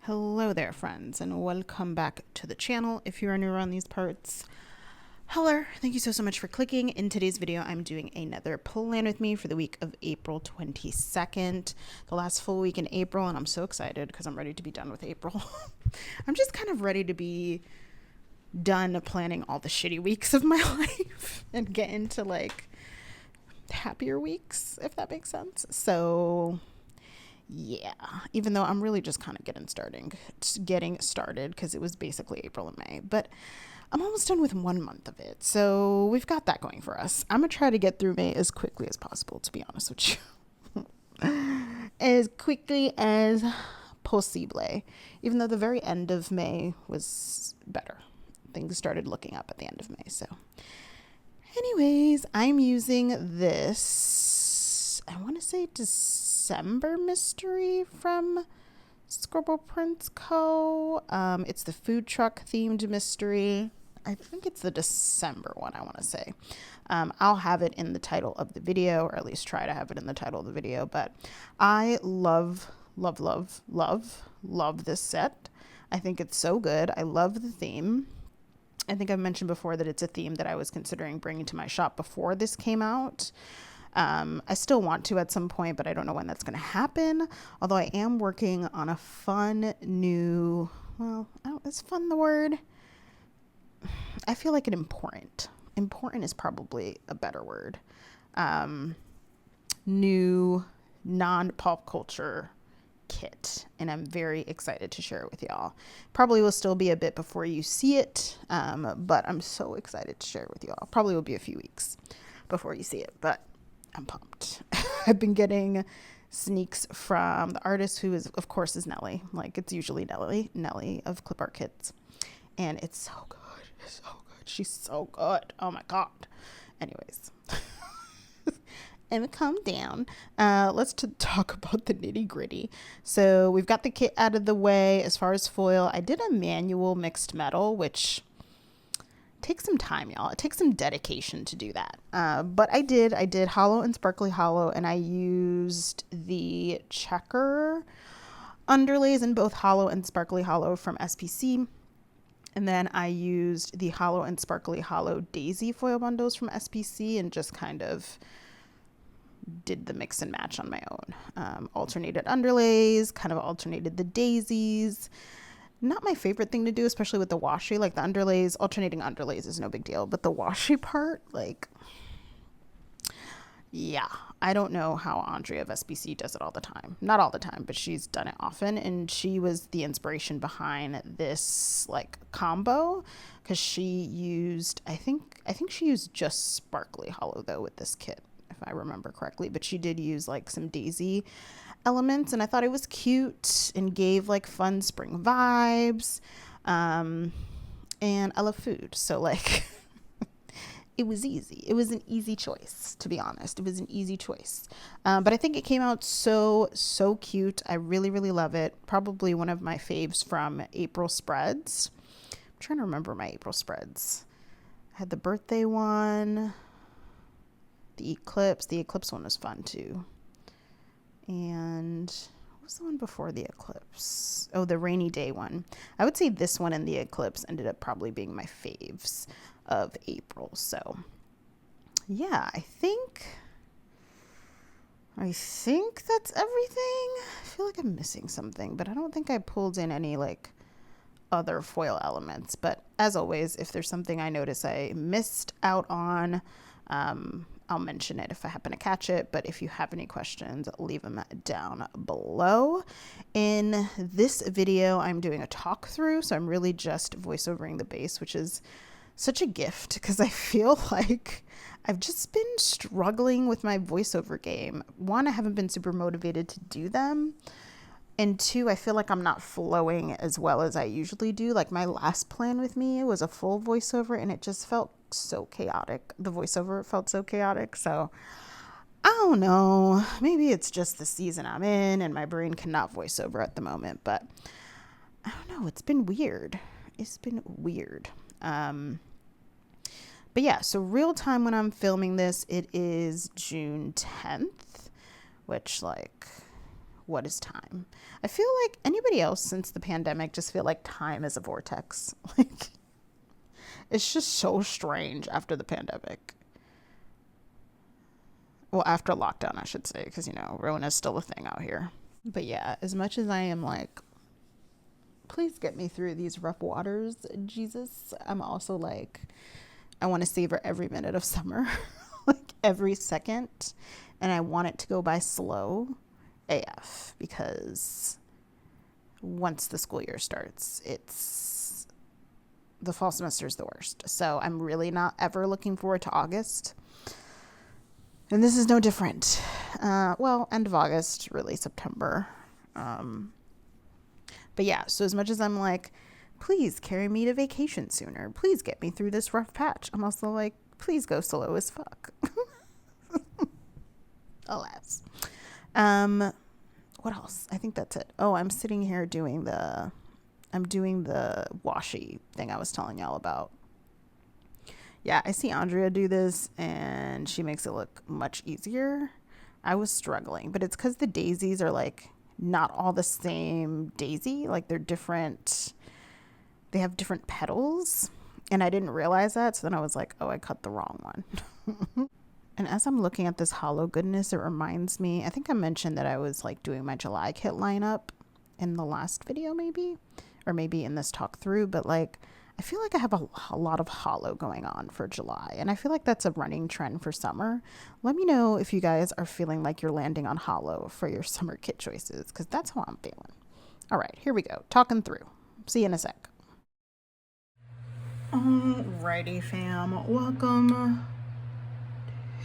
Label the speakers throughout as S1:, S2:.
S1: Hello there, friends, and welcome back to the channel. If you're new around these parts, hello, thank you so much for clicking. In today's video, I'm doing another plan with me for the week of April 22nd, the last full week in April, and I'm so excited because I'm ready to be done with April. I'm just kind of ready to be done planning all the shitty weeks of my life and get into like happier weeks, if that makes sense. So yeah, even though I'm really just kind of getting started because it was basically April and May, but I'm almost done with 1 month of it. So we've got that going for us. I'm going to try to get through May as quickly as possible, to be honest with you. As quickly as possible. Even though the very end of May was better. Things started looking up at the end of May. So anyways, I'm using this, I want to say December mystery from Scribble Prints Co. It's the food truck themed mystery. I think it's the December one, I want to say. I'll have it in the title of the video, or at least try to have it in the title of the video. But I love this set. I think it's so good. I love the theme. I think I've mentioned before that it's a theme that I was considering bringing to my shop before this came out. I still want to at some point, but I don't know when that's going to happen. Although I am working on a fun new, well, is fun the word? I feel like important is probably a better word. New non-pop culture kit, and I'm very excited to share it with y'all. Probably will still be a bit before you see it, but I'm so excited to share it with y'all. Probably will be a few weeks before you see it, but I'm pumped. I've been getting sneaks from the artist who is, of course, is Nelly. Like, it's usually Nelly of Clip Art Kits. And it's so good. It's so good. She's so good. Oh my God. Anyways. And calm down. Let's talk about the nitty gritty. So we've got the kit out of the way. As far as foil, I did a manual mixed metal, which takes some time, y'all. It takes some dedication to do that. But I did hollow and sparkly hollow, and I used the checker underlays in both hollow and sparkly hollow from SPC. And then I used the hollow and sparkly hollow daisy foil bundles from SPC and just kind of did the mix and match on my own. Alternated underlays, kind of alternated the daisies. Not my favorite thing to do, especially with the washi. Like the underlays, alternating underlays is no big deal. But the washi part, like, yeah. I don't know how Andrea of SBC does it all the time. Not all the time, but she's done it often. And she was the inspiration behind this, like, combo. Because she used, I think she used just sparkly hollow, though, with this kit, if I remember correctly. But she did use, like, some daisy elements, and I thought it was cute and gave like fun spring vibes. And I love food, so like it was easy. It was an easy choice, to be honest. It was an easy choice. But I think it came out so cute. I really love it. Probably one of my faves from April spreads. I'm trying to remember my April spreads. I had the birthday one, the eclipse one was fun too. And what was the one before the eclipse? Oh, the rainy day one. I would say this one and the eclipse ended up probably being my faves of April. So yeah, I think that's everything. I feel like I'm missing something, but I don't think I pulled in any like other foil elements. But as always, if there's something I notice I missed out on, I'll mention it if I happen to catch it, but if you have any questions, leave them down below. In this video, I'm doing a talk through, so I'm really just voiceovering the base, which is such a gift because I feel like I've just been struggling with my voiceover game. One, I haven't been super motivated to do them. And two, I feel like I'm not flowing as well as I usually do. Like my last plan with me was a full voiceover and it just felt so chaotic. The voiceover felt so chaotic. So I don't know. Maybe it's just the season I'm in and my brain cannot voiceover at the moment. But I don't know. It's been weird. But yeah, so real time when I'm filming this, it is June 10th, which like what is time? I feel like anybody else since the pandemic just feel like time is a vortex. Like, it's just so strange after the pandemic. Well, after lockdown, I should say, because, you know, Rona is still a thing out here. But yeah, as much as I am like, please get me through these rough waters, Jesus, I'm also like, I want to savor every minute of summer, like every second. And I want it to go by slow AF, because once the school year starts, it's the fall semester is the worst. So I'm really not ever looking forward to August. And this is no different. Well, end of August, really September. But yeah, so as much as I'm like, please carry me to vacation sooner, please get me through this rough patch, I'm also like, please go slow as fuck. Alas. What else? I think that's it. Oh, I'm sitting here doing the washi thing I was telling y'all about. Yeah, I see Andrea do this and she makes it look much easier. I was struggling, but it's because the daisies are like not all the same daisy. Like they're different. They have different petals. And I didn't realize that. So then I was like, oh, I cut the wrong one. And as I'm looking at this hollow goodness, it reminds me, I think I mentioned that I was like doing my July kit lineup in the last video maybe, or maybe in this talk through, but like, I feel like I have a lot of hollow going on for July, and I feel like that's a running trend for summer. Let me know if you guys are feeling like you're landing on hollow for your summer kit choices, because that's how I'm feeling. All right, here we go. Talking through. See you in a sec. Alrighty, fam. Welcome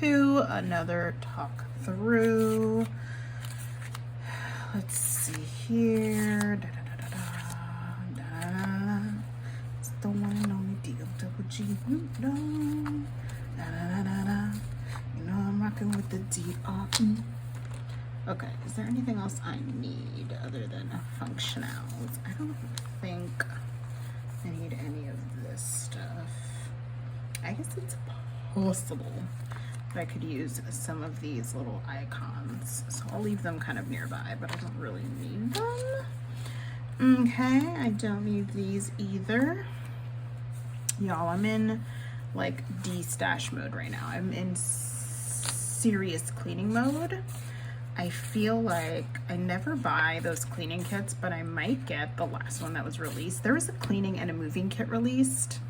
S1: to another talk through. Let's see here. The one and only D-O-double-G, you know. You know I'm rocking with the D-R-E. Okay, is there anything else I need other than functionals? I don't think I need any of this stuff. I guess it's possible that I could use some of these little icons. So I'll leave them kind of nearby, but I don't really need them. Okay, I don't need these either. Y'all, I'm in like de-stash mode right now. I'm in serious cleaning mode. I feel like I never buy those cleaning kits, but I might get the last one that was released. There was a cleaning and a moving kit released.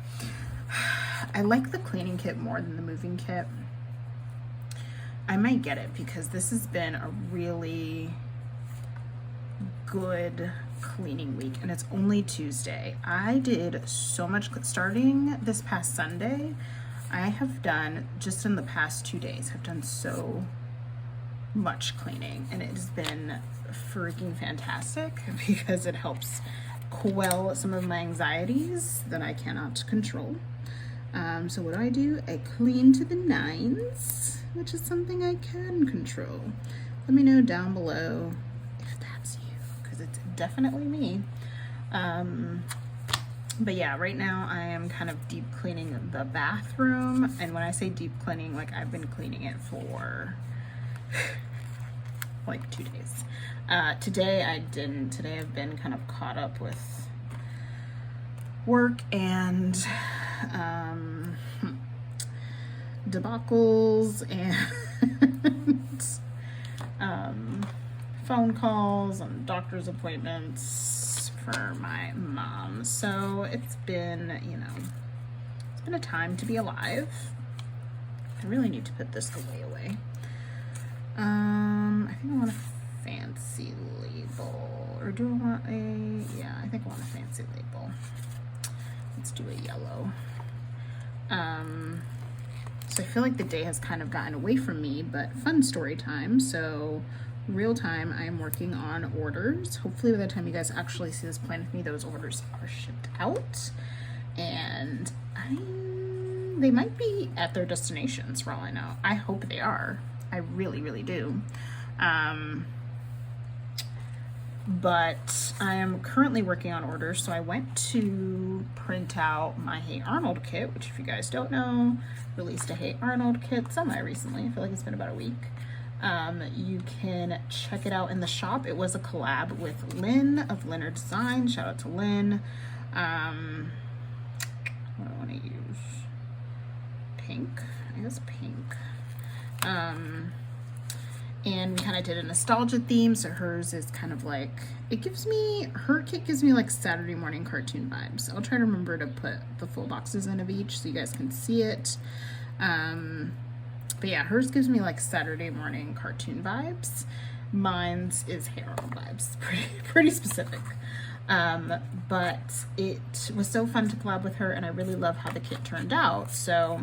S1: I like the cleaning kit more than the moving kit. I might get it because this has been a really good cleaning week, and it's only Tuesday. I did so much starting this past Sunday. I have done, just in the past 2 days, have done so much cleaning, and it has been freaking fantastic because it helps quell some of my anxieties that I cannot control. So what do? I clean to the nines, which is something I can control. Let me know down below if that's you, because it's definitely me. But yeah, right now I am kind of deep cleaning the bathroom, and when I say deep cleaning, like I've been cleaning it for like 2 days. Today I didn't. Today I've been kind of caught up with work and debacles and phone calls and doctor's appointments for my mom. So it's been, you know, it's been a time to be alive. I really need to put this away. I think I want a fancy label, or do I want a, yeah, I think I want a fancy label. Let's do a yellow. So I feel like the day has kind of gotten away from me, but fun story time. So real time, I'm working on orders. Hopefully by the time you guys actually see this plan with me, those orders are shipped out, and they might be at their destinations for all I know. I hope they are. I really, really do. But I am currently working on orders, so I went to print out my Hey Arnold kit, which if you guys don't know, released a Hey Arnold kit semi-recently. I feel like it's been about a week. You can check it out in the shop. It was a collab with Lynn of Leonard Design. Shout out to Lynn. What do I want to use? Pink. I guess pink. And we kind of did a nostalgia theme, so hers is kind of like, it gives me, her kit gives me like Saturday morning cartoon vibes. I'll try to remember to put the full boxes in of each so you guys can see it. But yeah, hers gives me like Saturday morning cartoon vibes. Mine's is Hero vibes, pretty specific. But it was so fun to collab with her, and I really love how the kit turned out. So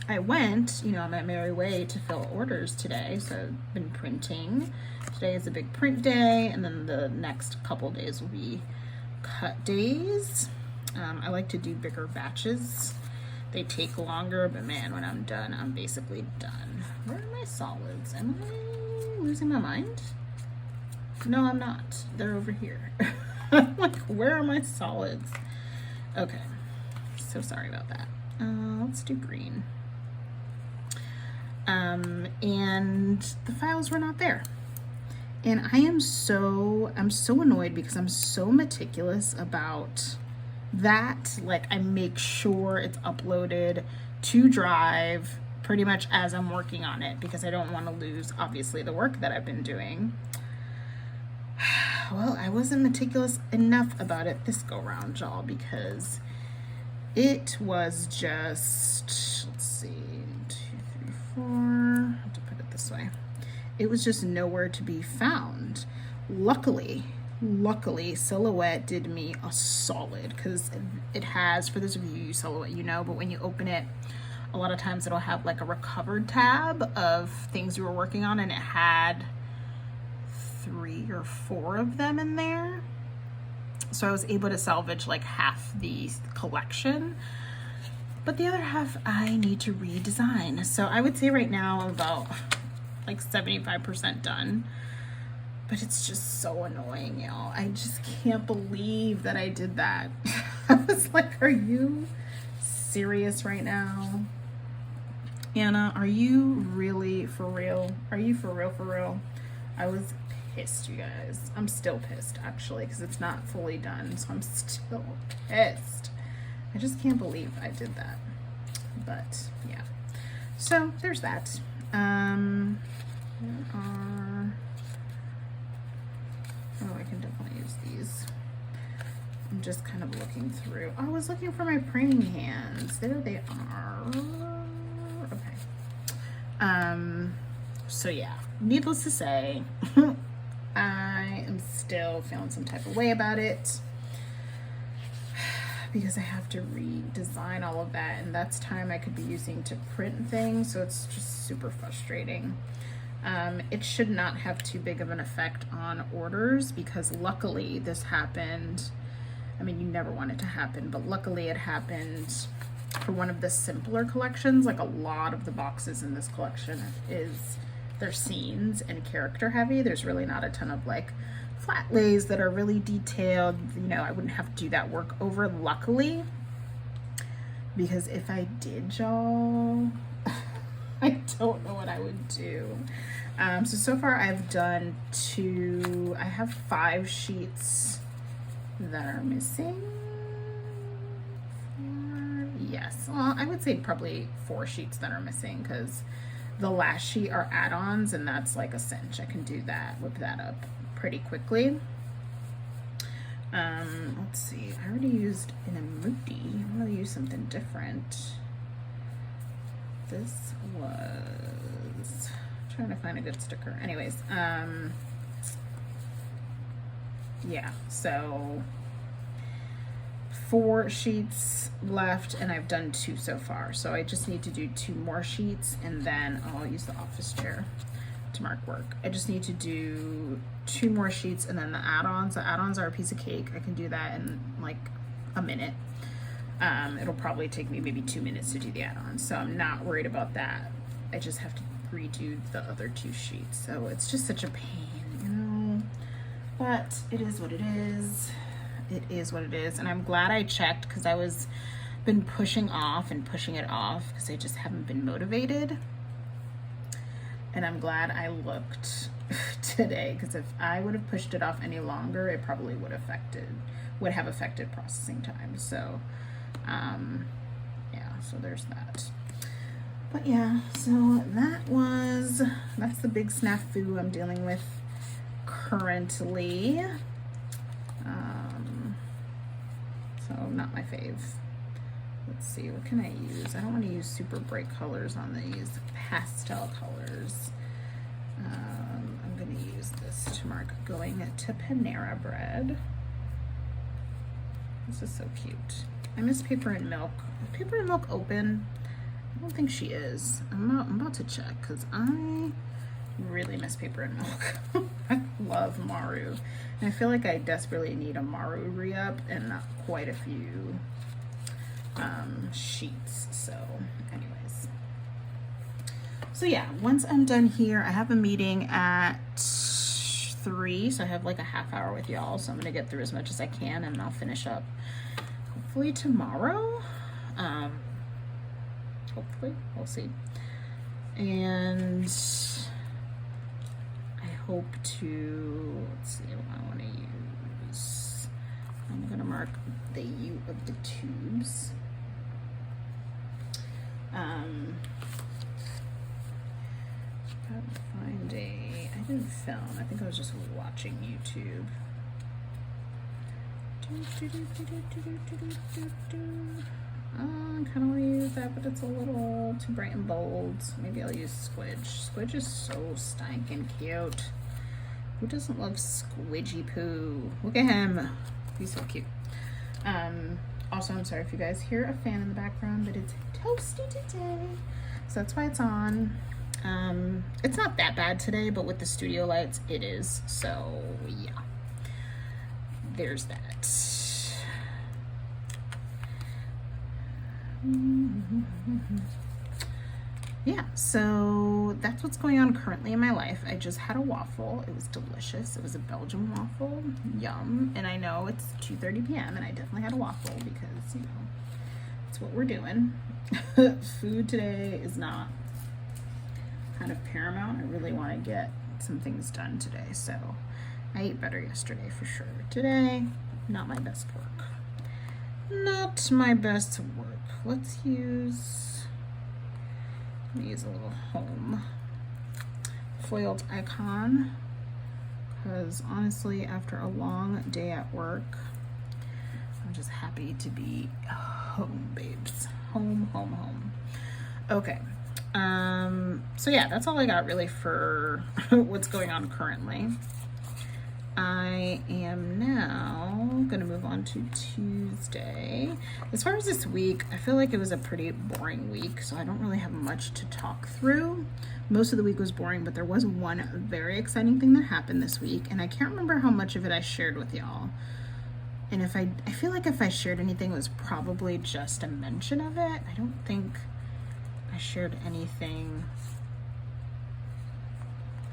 S1: I went, you know, on my merry way to fill orders today. So I've been printing. Today is a big print day, and then the next couple days will be cut days. I like to do bigger batches. They take longer, but man, when I'm done, I'm basically done. Where are my solids? Am I losing my mind? No, I'm not. They're over here. I'm like, where are my solids? Okay, so sorry about that. Let's do green. And the files were not there. And I'm so annoyed because I'm so meticulous about that. Like, I make sure it's uploaded to Drive pretty much as I'm working on it, because I don't want to lose, obviously, the work that I've been doing. Well, I wasn't meticulous enough about it this go round, y'all, because it was just, let's see, 2, 3, 4, I have to put it this way. It was just nowhere to be found. Luckily, Silhouette did me a solid, because it has, for those of you who use Silhouette, you know, but when you open it, a lot of times it'll have like a recovered tab of things you were working on, and it had 3 or 4 of them in there. So I was able to salvage like half the collection, but the other half I need to redesign. So I would say right now I'm about like 75% done, but it's just so annoying, y'all. I just can't believe that I did that. I was like, are you serious right now? Anna, are you really for real? Are you for real? I was pissed, you guys. I'm still pissed, actually, because it's not fully done, so I'm still pissed. I just can't believe I did that. But yeah, so there's that. Oh, I can definitely use these. I'm just kind of looking through. Oh, I was looking for my praying hands. There they are. Okay. So yeah, needless to say, I am still feeling some type of way about it, because I have to redesign all of that, and that's time I could be using to print things, so it's just super frustrating. It should not have too big of an effect on orders, because luckily this happened. I mean, you never want it to happen, but luckily it happened for one of the simpler collections. Like, a lot of the boxes in this collection they're scenes and character heavy. There's really not a ton of like flat lays that are really detailed. You know, I wouldn't have to do that work over, luckily, because if I did, y'all, I don't know what I would do. So far I've done 2, I have 5 sheets that are missing. 4, yes, well, I would say probably 4 sheets that are missing, because the last sheet are add-ons, and that's like a cinch. I can do that, whip that up pretty quickly. Let's see, I already used an emoji. I'm gonna use something different. This was, I'm trying to find a good sticker. Anyways, yeah, so 4 sheets left, and I've done 2 so far, so I just need to do 2 more sheets, and then I'll use the office chair to mark work. I just need to do 2 more sheets, and then the add-ons are a piece of cake. I can do that in like a minute. It'll probably take me maybe 2 minutes to do the add-ons, so I'm not worried about that. I just have to redo the other 2 sheets, so it's just such a pain, you know, but it is what it is. It is what it is, and I'm glad I checked, because I was been pushing off and pushing it off because I just haven't been motivated. And I'm glad I looked today, because if I would have pushed it off any longer, it probably would have affected processing time. So yeah, so there's that. But yeah, so that's the big snafu I'm dealing with currently. So not my fave. Let's see, what can I use? I don't want to use super bright colors on these. Pastel colors. I'm going to use this to mark going to Panera Bread. This is so cute. I miss Paper and Milk. Is Paper and Milk open? I don't think she is. I'm about to check, because I really miss Paper and Milk. I love Maru. And I feel like I desperately need a Maru re-up, and not quite a few sheets. So anyways, so yeah, once I'm done here, I have a meeting at 3, so I have like a half hour with y'all, so I'm gonna get through as much as I can, and I'll finish up hopefully tomorrow. Hopefully, we'll see. And I hope to, let's see what I want to use. I'm gonna mark the U of the tubes. Gotta find I didn't film, I think I was just watching YouTube. I kind of want to use that, but it's a little too bright and bold. Maybe I'll use Squidge. Squidge is so stinking cute. Who doesn't love Squidgy Poo? Look at him. He's so cute. Also, I'm sorry if you guys hear a fan in the background, but it's toasty today, so that's why it's on. It's not that bad today, but with the studio lights, it is. So yeah, there's that. Yeah, so that's what's going on currently in my life. I just had a waffle. It was delicious. It was a Belgian waffle. Yum. And I know it's 2:30 p.m. and I definitely had a waffle because, you know, it's what we're doing. Food today is not kind of paramount. I really want to get some things done today. So I ate better yesterday for sure. Today, not my best work. Not my best work. Let's use a little home foiled icon, because honestly, after a long day at work, I'm just happy to be home, babes. Home, home, home. Okay. So yeah, that's all I got really for what's going on currently. I am now going to move on to Tuesday. As far as this week, I feel like it was a pretty boring week, so I don't really have much to talk through. Most of the week was boring, but there was one very exciting thing that happened this week, and I can't remember how much of it I shared with y'all. And if I feel like if I shared anything, it was probably just a mention of it. I don't think I shared anything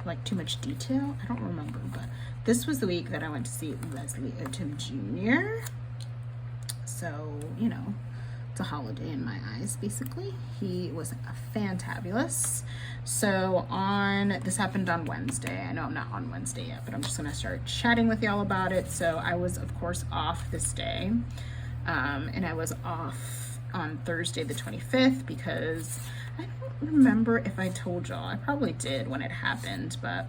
S1: like too much detail. I don't remember, but this was the week that I went to see Leslie Odom Jr. So, you know, it's a holiday in my eyes, basically. He was fantabulous. So this happened on Wednesday. I know I'm not on Wednesday yet, but I'm just gonna start chatting with y'all about it. So I was, of course, off this day. And I was off on Thursday the 25th because I don't remember if I told y'all. I probably did when it happened, but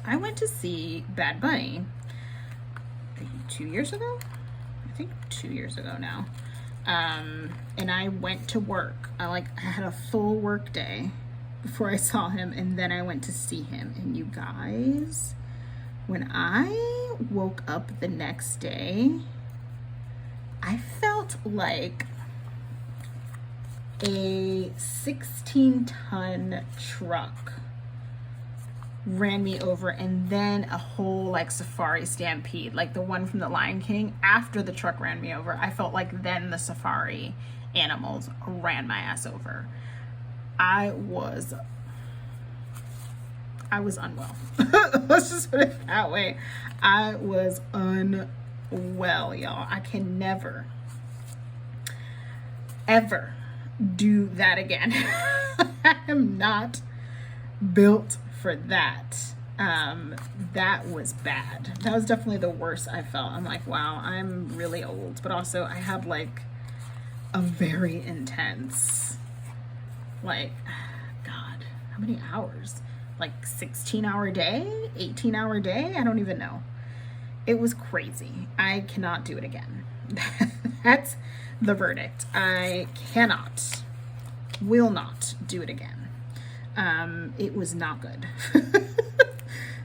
S1: I went to see Bad Bunny 2 years ago? I think 2 years ago now. And I went to work. I had a full work day before I saw him, and then I went to see him. And you guys, when I woke up the next day, I felt like a 16-ton truck ran me over, and then a whole like safari stampede, like the one from the Lion King. After the truck ran me over, I felt like then the safari animals ran my ass over. I was unwell. Let's just put it that way. I was unwell, y'all. I can never ever do that again. I am not built for that. That was bad. That was definitely the worst I felt. I'm like, wow, I'm really old, but also I had like a very intense, like, God, how many hours? Like 16-hour day, 18-hour day? I don't even know. It was crazy. I cannot do it again. That's the verdict. I cannot, will not do it again. It was not good.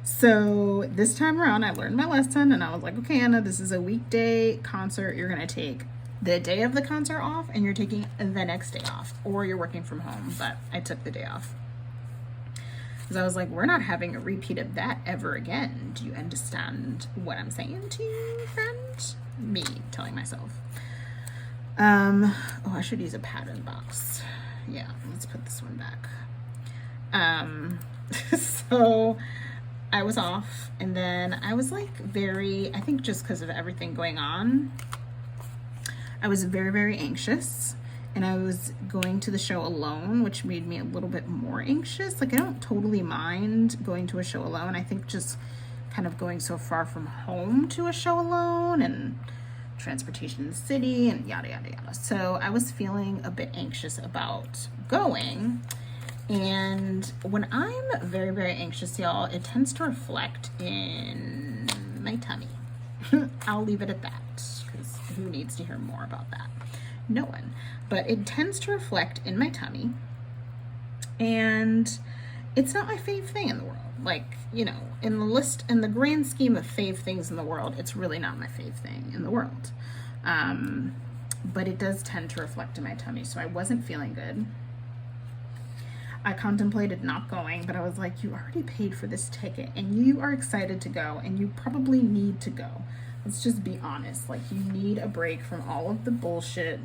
S1: So this time around, I learned my lesson and I was like, okay, Anna, this is a weekday concert. You're going to take the day of the concert off and you're taking the next day off, or you're working from home. But I took the day off because I was like, we're not having a repeat of that ever again. Do you understand what I'm saying to you, friend? Me telling myself. Oh, I should use a pattern box. Yeah, let's put this one back. So I was off, and then I was like I think just because of everything going on, I was very, very anxious, and I was going to the show alone, which made me a little bit more anxious. Like, I don't totally mind going to a show alone. I think just kind of going so far from home to a show alone, and transportation in the city, and yada, yada, yada. So I was feeling a bit anxious about going. And when I'm very, very anxious, y'all, it tends to reflect in my tummy. I'll leave it at that, because who needs to hear more about that? No one. But it tends to reflect in my tummy, and it's not my fave thing in the world. Like, you know, in the grand scheme of fave things in the world, it's really not my fave thing in the world. But it does tend to reflect in my tummy, so I wasn't feeling good. I contemplated not going, but I was like, you already paid for this ticket and you are excited to go, and you probably need to go. Let's just be honest. Like, you need a break from all of the bullshit.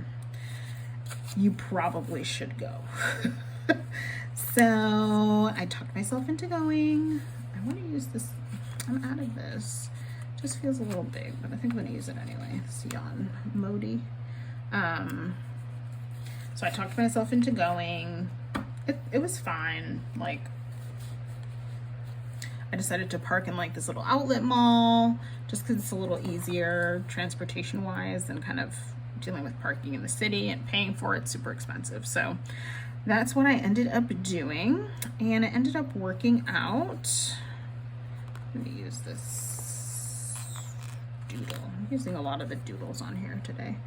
S1: You probably should go. So I talked myself into going. I want to use this. I'm out of this. Just feels a little big, but I think I'm going to use it anyway. Sion Modi. So I talked myself into going. It was fine. Like, I decided to park in like this little outlet mall just because it's a little easier transportation wise than kind of dealing with parking in the city and paying for it. Super expensive. So that's what I ended up doing, and I ended up working out. Let me use this doodle. I'm using a lot of the doodles on here today.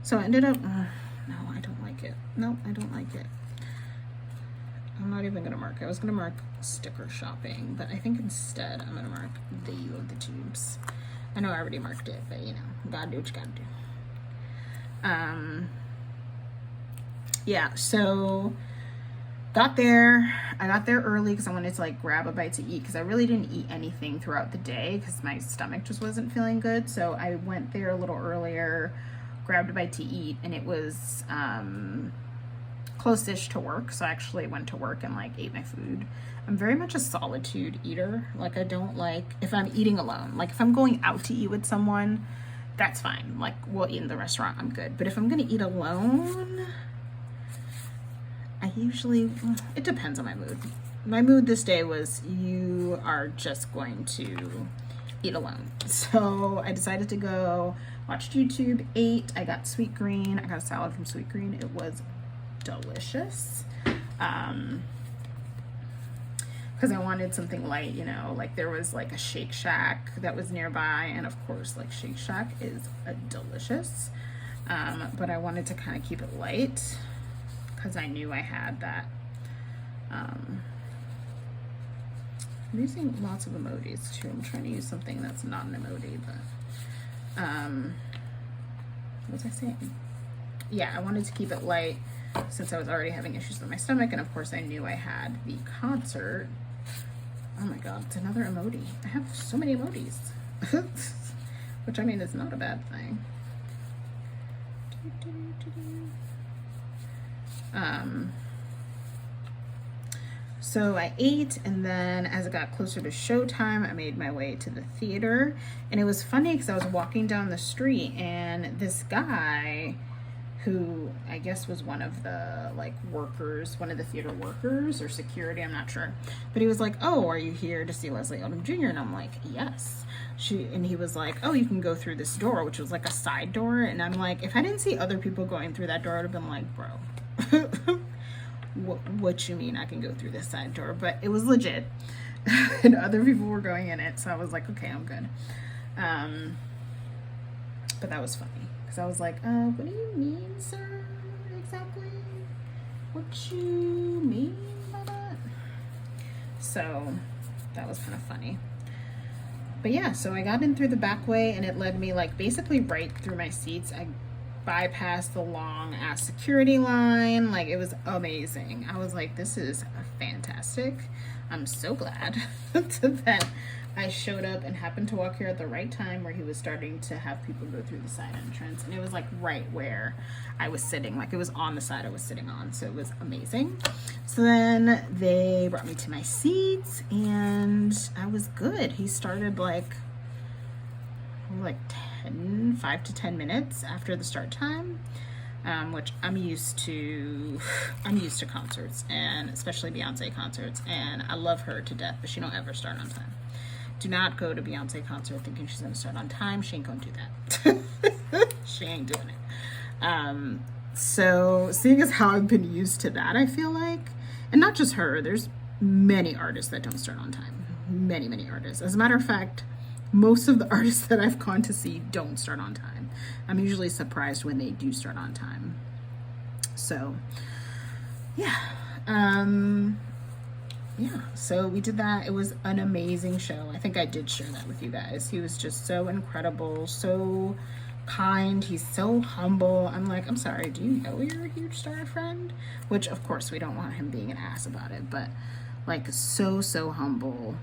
S1: So I ended up no, I don't like it. No, I don't like it. I'm not even gonna mark. I was gonna mark sticker shopping, but I think instead I'm gonna mark the U of the tubes. I know I already marked it, but you know, gotta do what you gotta do. Yeah, so I got there early because I wanted to like grab a bite to eat, because I really didn't eat anything throughout the day because my stomach just wasn't feeling good. So I went there a little earlier, grabbed a bite to eat, and it was close-ish to work, so I actually went to work and like ate my food. I'm very much a solitude eater. Like, I don't like if I'm eating alone. Like, if I'm going out to eat with someone, that's fine. Like, we'll eat in the restaurant, I'm good. But if I'm gonna eat alone, I usually, it depends on my mood. My mood this day was, you are just going to eat alone. So I decided to go, watched YouTube, ate. I got Sweet Green. I got a salad from Sweet Green. It was delicious. Because I wanted something light, you know, like there was like a Shake Shack that was nearby, and of course, like Shake Shack is delicious. But I wanted to kind of keep it light because I knew I had that. I'm using lots of emojis too. I'm trying to use something that's not an emoji, but what was I saying? Yeah, I wanted to keep it light since I was already having issues with my stomach, and of course I knew I had the concert. Oh my god, it's another emoji. I have so many emojis. Which, I mean, is not a bad thing. So I ate, and then as it got closer to showtime, I made my way to the theater. And it was funny because I was walking down the street, and this guy who I guess was one of the like workers, one of the theater workers or security, I'm not sure. But he was like, "Oh, are you here to see Leslie Odom Jr.?" And I'm like, "Yes." And he was like, "Oh, you can go through this door," which was like a side door. And I'm like, if I didn't see other people going through that door, I would have been like, "Bro, what you mean I can go through this side door?" But it was legit. And other people were going in it, so I was like, okay, I'm good. But that was funny because I was like, what do you mean, sir? Exactly what you mean by that? So that was kind of funny. But yeah, so I got in through the back way, and it led me like basically right through my seats. I bypassed the long ass security line. Like, it was amazing. I was like, this is fantastic. I'm so glad that I showed up and happened to walk here at the right time where he was starting to have people go through the side entrance. And it was like right where I was sitting. Like, it was on the side I was sitting on. So it was amazing. So then they brought me to my seats and I was good. He started like 5 to 10 minutes after the start time, which I'm used to concerts, and especially Beyonce concerts, and I love her to death, but she don't ever start on time. Do not go to Beyonce concert thinking she's gonna start on time. She ain't gonna do that. She ain't doing it. So seeing as how I've been used to that, I feel like, and not just her, there's many artists that don't start on time. Many artists. As a matter of fact, most of the artists that I've gone to see don't start on time. I'm usually surprised when they do start on time. So, yeah. So we did that. It was an amazing show. I think I did share that with you guys. He was just so incredible, so kind. He's so humble. I'm like, I'm sorry, do you know you're a huge star, friend? Which, of course, we don't want him being an ass about it, but like, so humble.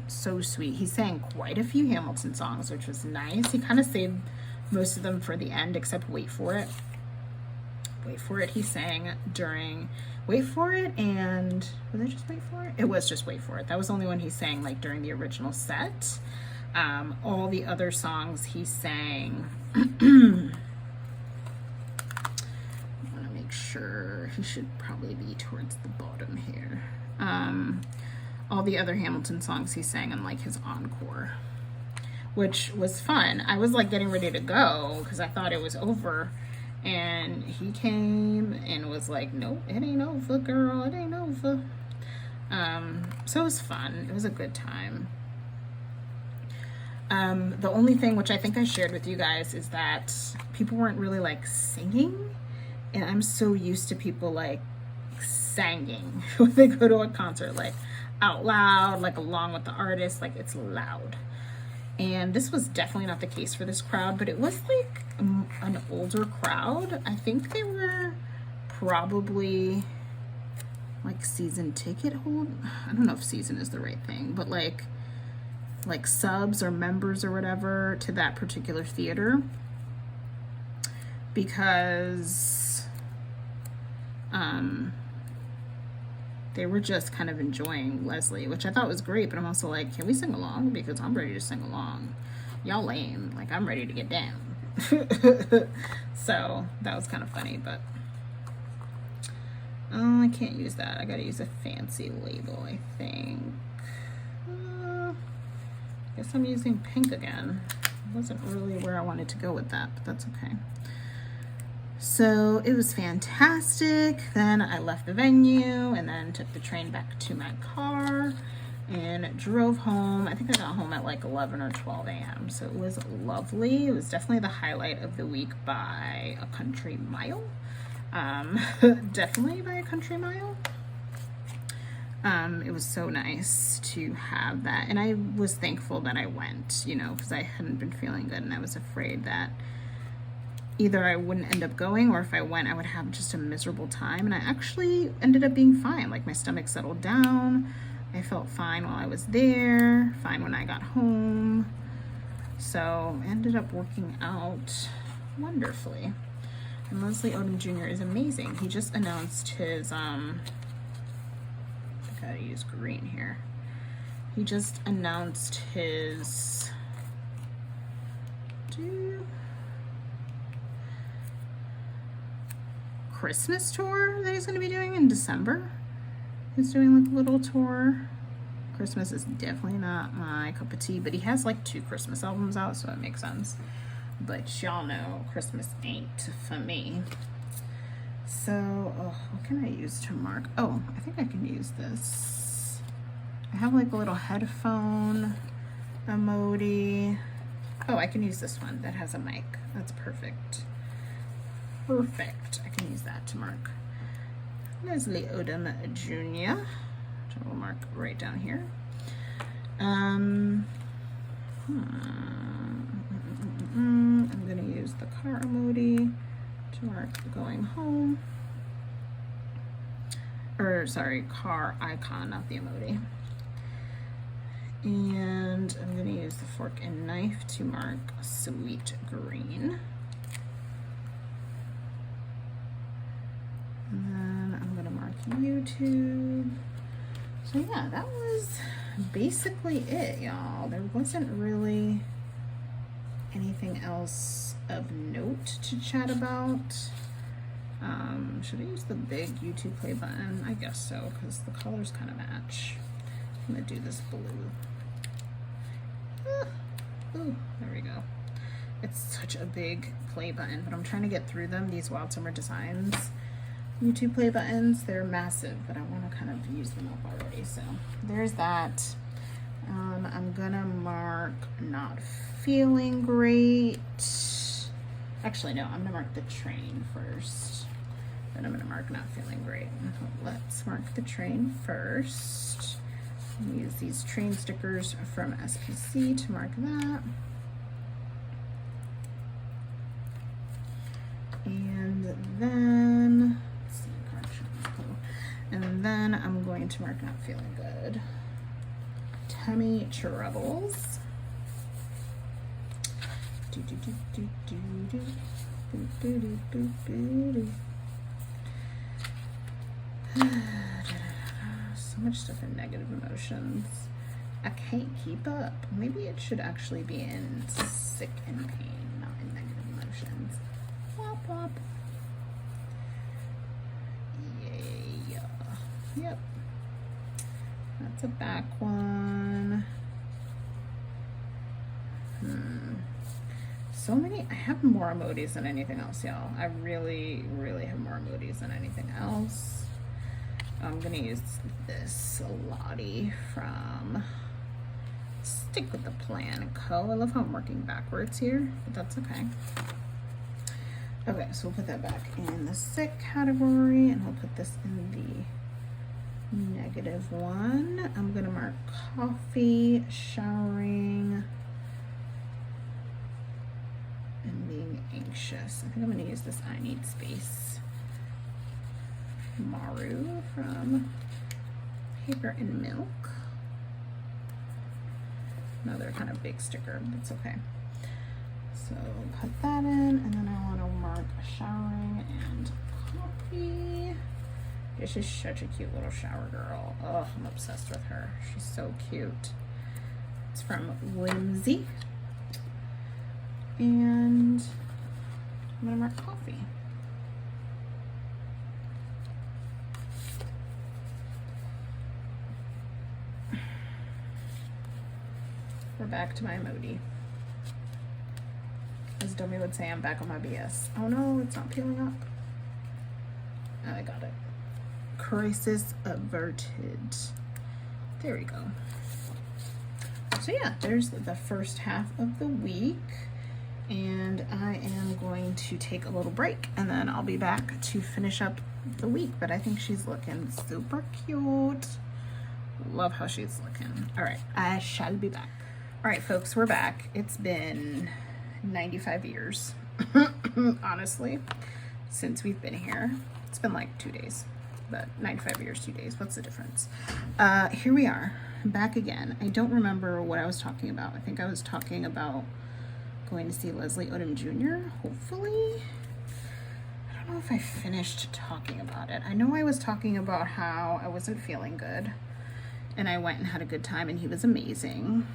S1: So sweet. He sang quite a few Hamilton songs, which was nice. He kind of saved most of them for the end, except Wait For It. Wait For It, he sang during Wait For It, and was it just Wait For It? It was just Wait For It. That was the only one he sang like during the original set. All the other songs he sang, I want to make sure, he should probably be towards the bottom here. All the other Hamilton songs he sang in like his encore, which was fun. I was like getting ready to go because I thought it was over, and he came and was like, nope, it ain't over, girl, it ain't over. So it was fun. It was a good time. The only thing, which I think I shared with you guys, is that people weren't really like singing, and I'm so used to people like singing when they go to a concert, like out loud, like along with the artist, like it's loud. And this was definitely not the case for this crowd, but it was like an older crowd. I think they were probably like season ticket hold. I don't know if season is the right thing, but like subs or members or whatever to that particular theater, because they were just kind of enjoying Leslie, which I thought was great, but I'm also like, can we sing along? Because I'm ready to sing along. Y'all lame. Like, I'm ready to get down. So that was kind of funny, but I can't use that. I gotta use a fancy label, I think. Guess I'm using pink again. It wasn't really where I wanted to go with that, but that's okay. So it was fantastic. Then I left the venue and then took the train back to my car and drove home. I think I got home at like 11 or 12 a.m. So it was lovely. It was definitely the highlight of the week by a country mile. Definitely by a country mile. It was so nice to have that. And I was thankful that I went, you know, because I hadn't been feeling good and I was afraid that either I wouldn't end up going, or if I went, I would have just a miserable time. And I actually ended up being fine. Like, my stomach settled down. I felt fine while I was there, fine when I got home. So I ended up working out wonderfully. And Leslie Odom Jr. is amazing. He just announced his, I gotta use green here. He just announced his, Christmas tour that he's going to be doing in December. He's doing like a little tour. Christmas is definitely not my cup of tea, but he has like 2 Christmas albums out, so it makes sense. But y'all know Christmas ain't for me. So, oh, what can I use to mark? Oh, I think I can use this. I have like a little headphone emoji. Oh, I can use this one that has a mic. That's perfect. Perfect. I can use that to mark Leslie Odom Jr. which I will mark right down here. I'm going to use the car emoji to mark going home. Or, sorry, car icon, not the emoji. And I'm going to use the fork and knife to mark sweet green. And then I'm going to mark YouTube. So yeah, that was basically it, y'all. There wasn't really anything else of note to chat about. Should I use the big YouTube play button? I guess so, because the colors kind of match. I'm going to do this blue. Ooh, there we go. It's such a big play button, but I'm trying to get through them. These Wild Summer Designs YouTube play buttons, they're massive, but I want to kind of use them up already. So there's that. I'm gonna mark not feeling great. Actually, no, I'm gonna mark the train first. Then I'm gonna mark not feeling great. Let's mark the train first. Use these train stickers from SPC to mark that. And then, let's see, corrections. And then I'm going to mark not feeling good. Tummy troubles. So much stuff in negative emotions. I can't keep up. Maybe it should actually be in sick and pain, not in negative emotions. Wop wop. Yeah. Yep. That's a back one. So many. I have more emojis than anything else, y'all. I really, really have more emojis than anything else. I'm gonna use this Lottie from Stick with the Plan Co. I love how I'm working backwards here, but that's okay. Okay, so we'll put that back in the sick category, and we'll put this in the negative one. I'm gonna mark coffee, showering, and being anxious. I think I'm gonna use this I Need Space Maru from Paper and Milk. Another kind of big sticker, but it's okay. So put that in, and then I want to mark showering and coffee. This is such a cute little shower girl. Oh, I'm obsessed with her. She's so cute. It's from Whimsy. And I'm gonna mark coffee. We're back to my emoji. As Dummy would say, I'm back on my BS. Oh no, it's not peeling up. Oh, I got it. Crisis averted. There we go. So yeah, there's the first half of the week. And I am going to take a little break, and then I'll be back to finish up the week. But I think she's looking super cute. Love how she's looking. All right, I shall be back. All right, folks, we're back. It's been 95 years, honestly, since we've been here. It's been like 2 days, but 95 years, 2 days. What's the difference? Here we are, back again. I don't remember what I was talking about. I think I was talking about going to see Leslie Odom Jr., hopefully. I don't know if I finished talking about it. I know I was talking about how I wasn't feeling good, and I went and had a good time, and he was amazing.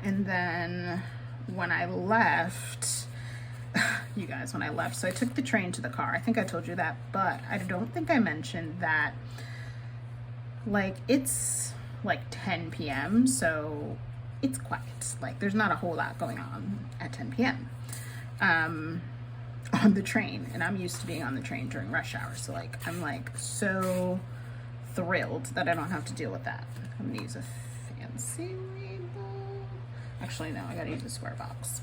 S1: And then when I left, you guys, when I left. So I took the train to the car. I think I told you that, but I don't think I mentioned that, like, it's like 10 p.m. so it's quiet. Like, there's not a whole lot going on at 10 p.m. On the train, and I'm used to being on the train during rush hour, so like I'm like so thrilled that I don't have to deal with that. I'm gonna use a fancy label. Actually, no, I gotta use a square box.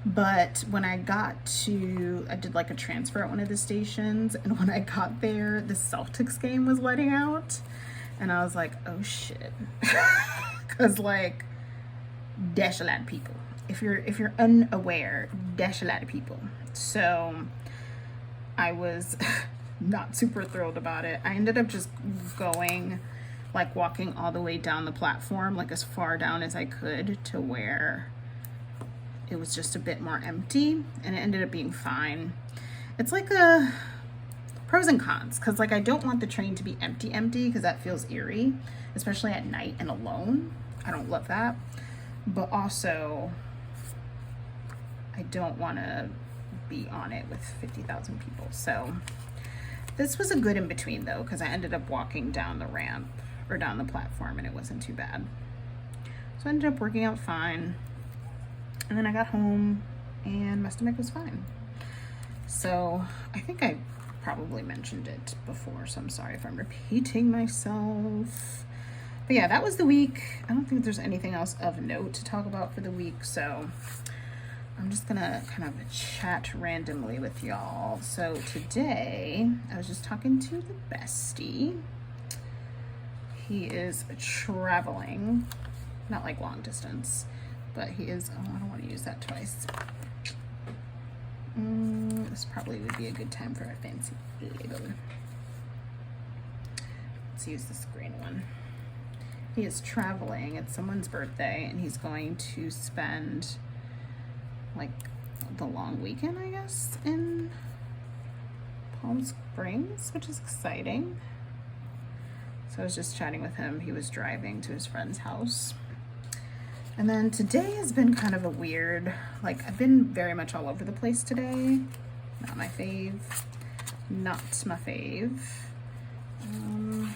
S1: But when I got to, I did like a transfer at one of the stations, and when I got there, the Celtics game was letting out, and I was like, oh shit. Because like, dash a lot of people. If you're unaware, dash a lot of people. So I was not super thrilled about it. I ended up just going, like, walking all the way down the platform, like as far down as I could, to where it was just a bit more empty, and it ended up being fine. It's like a pros and cons, because like I don't want the train to be empty because that feels eerie, especially at night and alone. I don't love that. But also, I don't want to be on it with 50,000 people. So this was a good in between though, because I ended up walking down the ramp or down the platform, and it wasn't too bad. So I ended up working out fine. And then I got home and my stomach was fine. So I think I probably mentioned it before, so I'm sorry if I'm repeating myself. But yeah, that was the week. I don't think there's anything else of note to talk about for the week, so I'm just gonna kind of chat randomly with y'all. So today, I was just talking to the bestie. He is traveling, not like long distance, but he is, oh, I don't want to use that twice. This probably would be a good time for a fancy label. Let's use this green one. He is traveling. It's someone's birthday, and he's going to spend like the long weekend, I guess, in Palm Springs, which is exciting. So I was just chatting with him. He was driving to his friend's house. And then today has been kind of a weird, like, I've been very much all over the place today. Not my fave. Not my fave. Do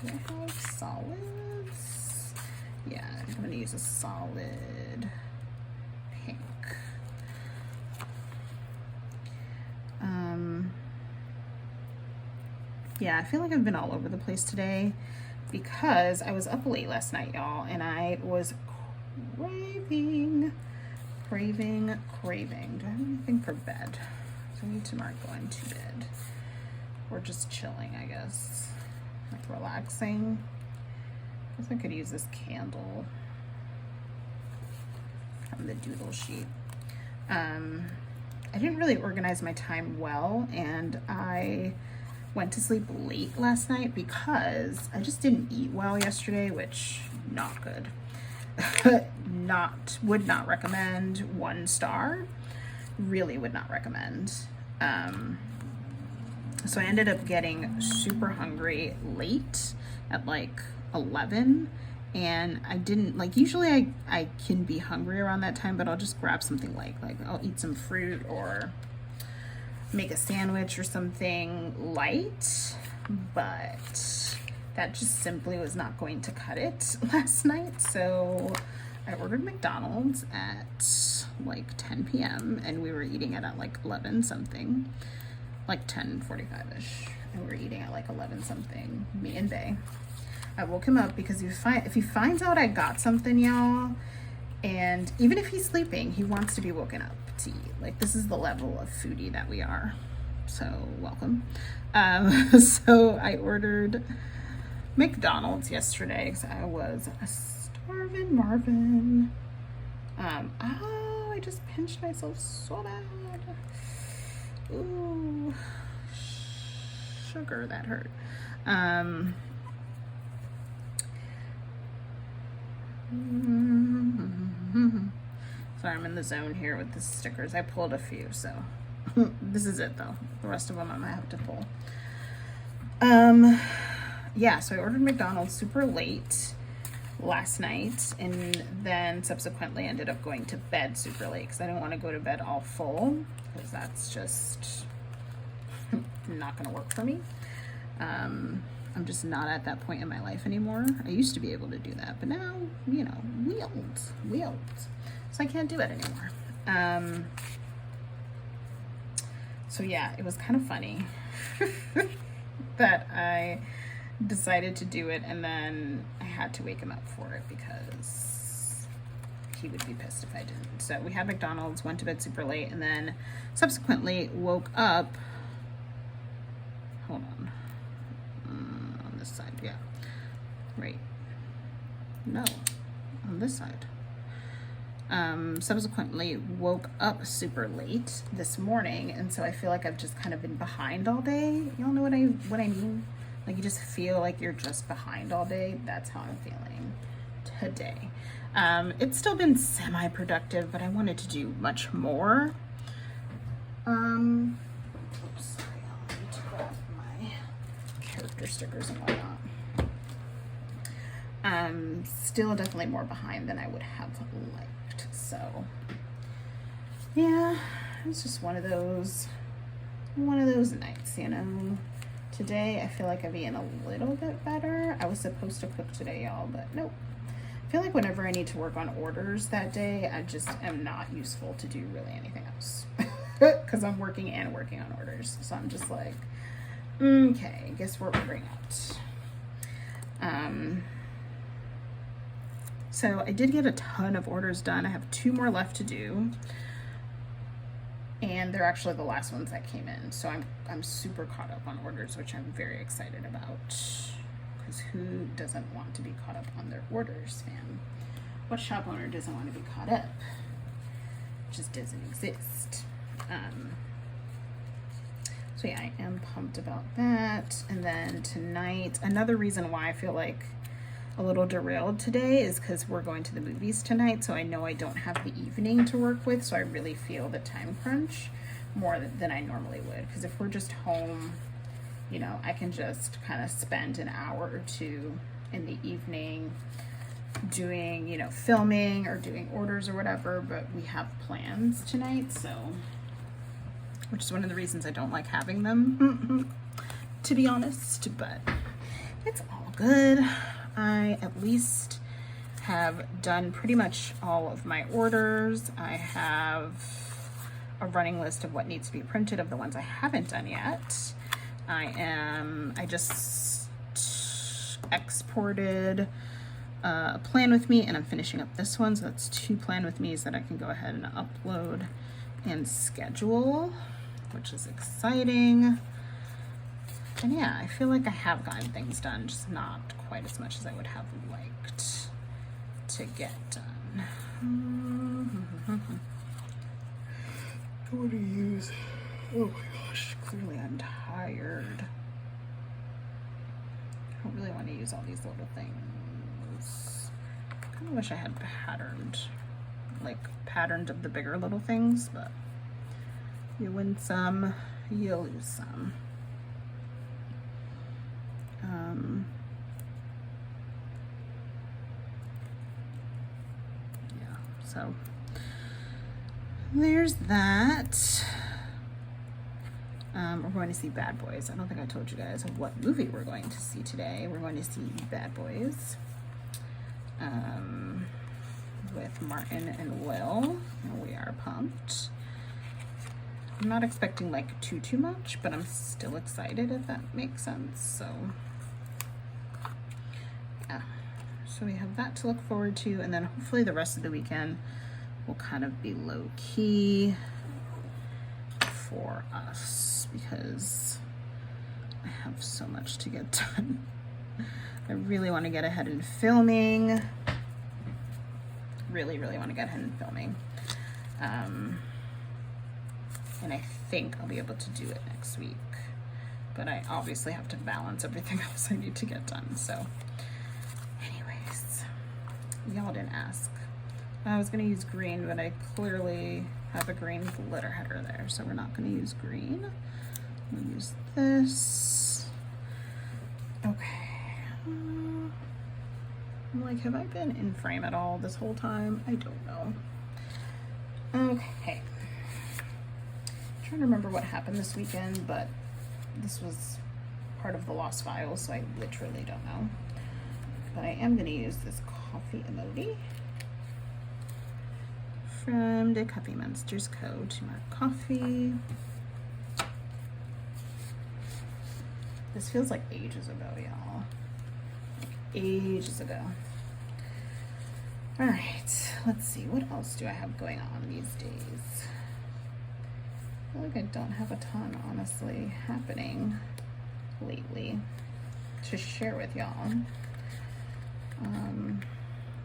S1: I have solids? Yeah, I'm gonna use a solid pink. Yeah, I feel like I've been all over the place today because I was up late last night, y'all, and I was craving. Do I have anything for bed? So I need to mark going to bed. Or just chilling, I guess. Like relaxing. I guess I could use this candle from the doodle sheet. I didn't really organize my time well, and I went to sleep late last night because I just didn't eat well yesterday, which not good. Would not recommend. 1 star. Really would not recommend. So I ended up getting super hungry late at like 11, and I didn't, like, usually I can be hungry around that time, but I'll just grab something like I'll eat some fruit or make a sandwich or something light, but that just simply was not going to cut it last night. So I ordered McDonald's at like 10 p.m. and we were eating it at like 11 something, like 10:45ish, and we were eating at like 11 something, me and Bay. I woke him up because if he finds out I got something, y'all, and even if he's sleeping, he wants to be woken up to eat. Like, this is the level of foodie that we are. So welcome. So I ordered McDonald's yesterday because I was a starving Marvin. Oh, I just pinched myself so bad. Ooh, sugar, that hurt. Sorry, I'm in the zone here with the stickers. I pulled a few, so this is it though. The rest of them I might have to pull. Yeah, so I ordered McDonald's super late. last night, and then subsequently ended up going to bed super late because I didn't want to go to bed all full, because that's just not going to work for me. I'm just not at that point in my life anymore. I used to be able to do that, but now, you know, we old. So I can't do it anymore. So yeah, it was kind of funny that I decided to do it, and then I had to wake him up for it because he would be pissed if I didn't. So we had McDonald's, went to bed super late, and then subsequently woke up. Hold on. On this side, yeah. Right. No, on this side. Subsequently woke up super late this morning, and so I feel like I've just kind of been behind all day. Y'all know what I mean? Like, you just feel like you're just behind all day. That's how I'm feeling today. It's still been semi-productive, but I wanted to do much more. Sorry, I'll need to grab my character stickers and whatnot. Still definitely more behind than I would have liked. So yeah, it's just one of those nights, you know. Today I feel like I'm being a little bit better. I was supposed to cook today, y'all, but nope. I feel like whenever I need to work on orders that day, I just am not useful to do really anything else because I'm working on orders. So I'm just like, okay, guess we're ordering out. So I did get a ton of orders done. I have 2 more left to do, and they're actually the last ones that came in. So I'm super caught up on orders, which I'm very excited about, because who doesn't want to be caught up on their orders, fam? What shop owner doesn't want to be caught up? It just doesn't exist. So yeah, I am pumped about that. And then tonight, another reason why I feel like a little derailed today is because we're going to the movies tonight, so I know I don't have the evening to work with, so I really feel the time crunch more than I normally would. Because if we're just home, you know, I can just kind of spend an hour or 2 in the evening doing, you know, filming or doing orders or whatever, but we have plans tonight, so, which is one of the reasons I don't like having them, to be honest, but it's all good. I at least have done pretty much all of my orders. I have a running list of what needs to be printed of the ones I haven't done yet. I just exported a plan with me, and I'm finishing up this one, so that's 2 plan with me's that I can go ahead and upload and schedule, which is exciting. And yeah, I feel like I have gotten things done, just not quite as much as I would have liked to get done. I want to use, oh my gosh, clearly I'm tired. I don't really want to use all these little things. I kind of wish I had patterned of the bigger little things, but you win some, you lose some. Yeah, so there's that. We're going to see Bad Boys. I don't think I told you guys what movie we're going to see today. We're going to see Bad Boys with Martin and Will, and we are pumped. I'm not expecting like too much, but I'm still excited, if that makes sense. So yeah, so we have that to look forward to, and then hopefully the rest of the weekend will kind of be low key for us because I have so much to get done. I really want to get ahead in filming. Really want to get ahead in filming. And I think I'll be able to do it next week, but I obviously have to balance everything else I need to get done. So anyways, y'all didn't ask. I was gonna use green, but I clearly have a green glitter header there, so we're not gonna use green. I'm gonna use this. Okay. I'm like, have I been in frame at all this whole time? I don't know. Okay. I'm trying to remember what happened this weekend, but this was part of the lost files, so I literally don't know. But I am going to use this coffee emoji from the Coffee Monsters Co. to mark coffee. This feels like ages ago, y'all. Like ages ago. All right, let's see. What else do I have going on these days? I feel like I don't have a ton, honestly, happening lately to share with y'all.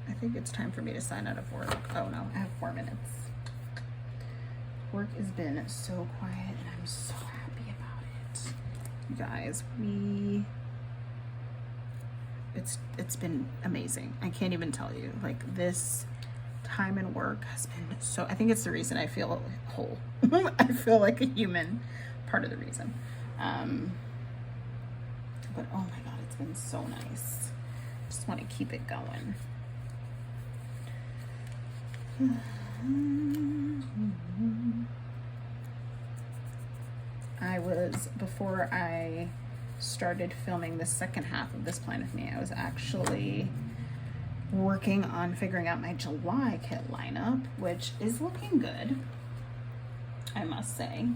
S1: I think it's time for me to sign out of work. Oh no, I have 4 minutes. Work has been so quiet and I'm so happy about it. You guys, it's been amazing. I can't even tell you. Like, this time in work has been so, I think it's the reason I feel whole. I feel like a human, part of the reason. But oh my God, it's been so nice. Just want to keep it going. Before I started filming the second half of this plan with me, I was actually working on figuring out my July kit lineup, which is looking good, I must say,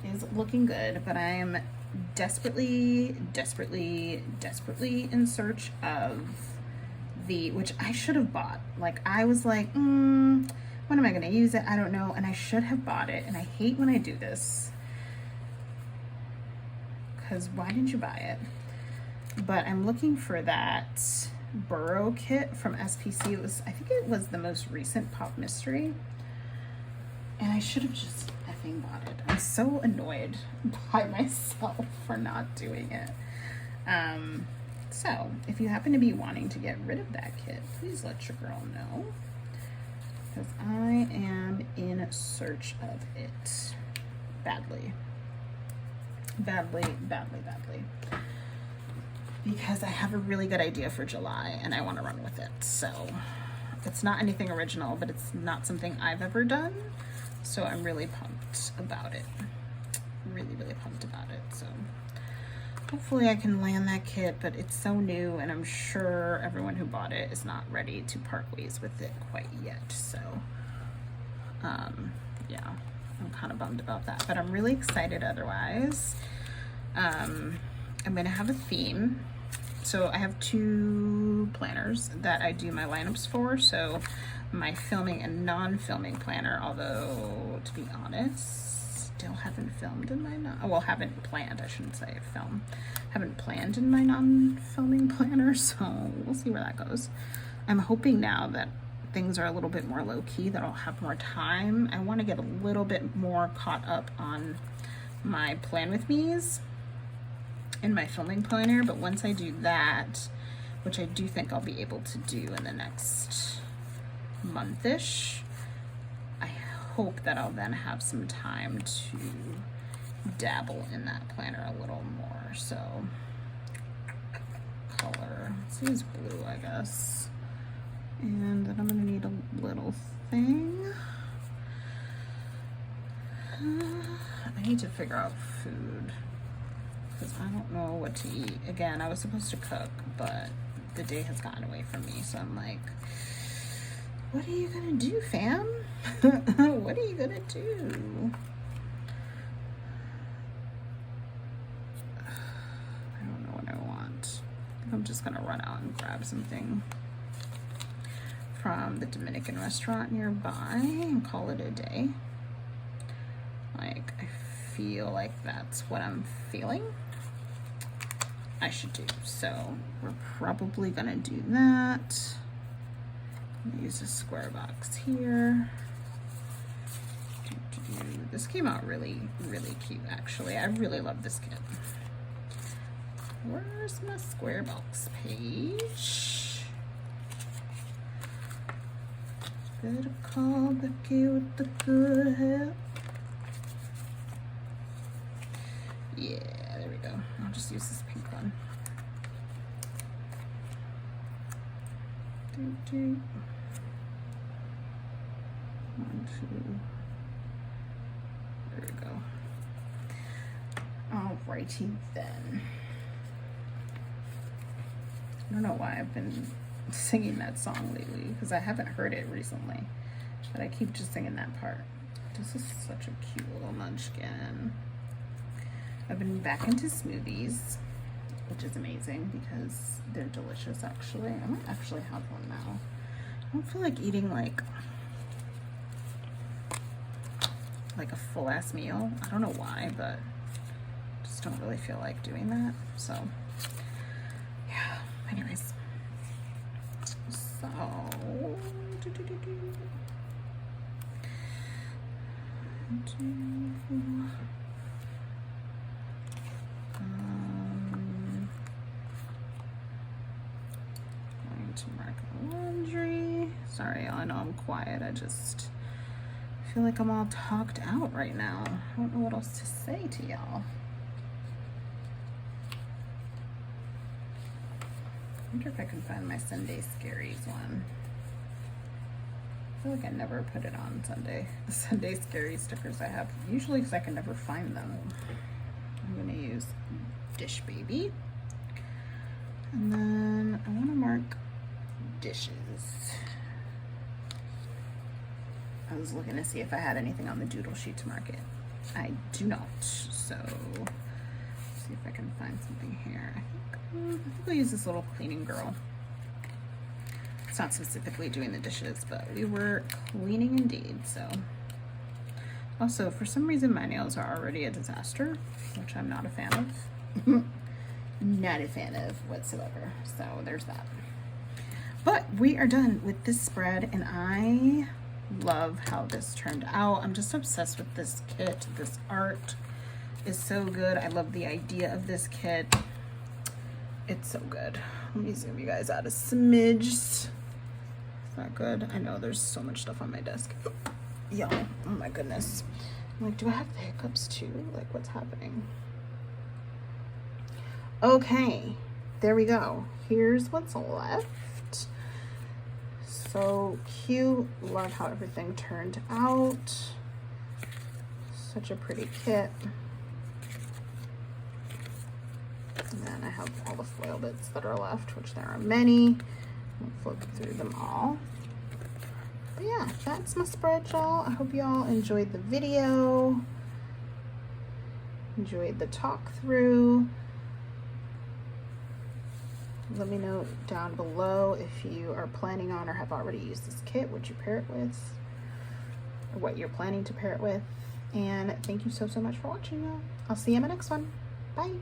S1: is looking good, but I am desperately in search of which I should have bought. Like, I was like, when am I gonna use it? I don't know, and I should have bought it, and I hate when I do this, because why didn't you buy it? But I'm looking for that Burrow kit from SPC. I think it was the most recent Pop Mystery, and I should have just effing bought it. I'm so annoyed by myself for not doing it. So if you happen to be wanting to get rid of that kit, please let your girl know, because I am in search of it badly, because I have a really good idea for July and I want to run with it. So it's not anything original, but it's not something I've ever done, so I'm really pumped about it. Really pumped about it. So hopefully I can land that kit, but it's so new and I'm sure everyone who bought it is not ready to part ways with it quite yet. So yeah, I'm kind of bummed about that, but I'm really excited otherwise. I'm gonna have a theme. So I have 2 planners that I do my lineups for. So my filming and non-filming planner, although to be honest, still haven't filmed in my haven't planned, I shouldn't say film. Haven't planned in my non-filming planner, so we'll see where that goes. I'm hoping now that things are a little bit more low-key, that I'll have more time. I want to get a little bit more caught up on my plan with me's in my filming planner, but once I do that, which I do think I'll be able to do in the next month-ish, I hope that I'll then have some time to dabble in that planner a little more. So color, let's use blue, I guess. And then I'm gonna need a little thing. I need to figure out food, because I don't know what to eat. Again, I was supposed to cook, but the day has gotten away from me, so I'm like, what are you gonna do, fam? What are you gonna do? I don't know what I want. I think I'm just gonna run out and grab something from the Dominican restaurant nearby and call it a day. Like, I feel like that's what I'm feeling I should do. So we're probably gonna do that. Use a square box here. This came out really cute, actually. I really love this kit. Where's my square box page? Better call Becky with the good help. Yeah, there we go. I'll just use this pink one. 1, 2. There we go. Alrighty then. I don't know why I've been singing that song lately, because I haven't heard it recently, but I keep just singing that part. This is such a cute little munchkin. I've been back into smoothies, which is amazing because they're delicious actually. I might actually have one now. I don't feel like eating like a full ass meal. I don't know why, but just don't really feel like doing that. So yeah, anyways. So going to mark the laundry. Sorry, I know I'm quiet. I just feel like I'm all talked out right now. I don't know what else to say to y'all. I wonder if I can find my Sunday Scaries one. I feel like I never put it on Sunday. The Sunday Scary stickers I have, usually because I can never find them. I'm gonna use Dish Baby. And then I wanna mark dishes. I was looking to see if I had anything on the doodle sheet to mark it. I do not, so let's see if I can find something here. I think I'll use this little cleaning girl. It's not specifically doing the dishes, but we were cleaning indeed, so. Also, for some reason, my nails are already a disaster, which I'm not a fan of. Not a fan of whatsoever, so there's that. But we are done with this spread, and I love how this turned out. I'm just obsessed with this kit. This art is so good. I love the idea of this kit. It's so good. Let me zoom you guys out a smidge. Is that good? I know there's so much stuff on my desk. Y'all, oh my goodness. I'm like, do I have the hiccups too? Like, what's happening? Okay, there we go. Here's what's left. So cute. Love how everything turned out. Such a pretty kit. And then I have all the foil bits that are left, which there are many. I'll flip through them all. But yeah, that's my spread, y'all. I hope y'all enjoyed the video. Enjoyed the talk through. Let me know down below if you are planning on or have already used this kit, what you pair it with, or what you're planning to pair it with. And thank you so much for watching, y'all. I'll see you in my next one. Bye.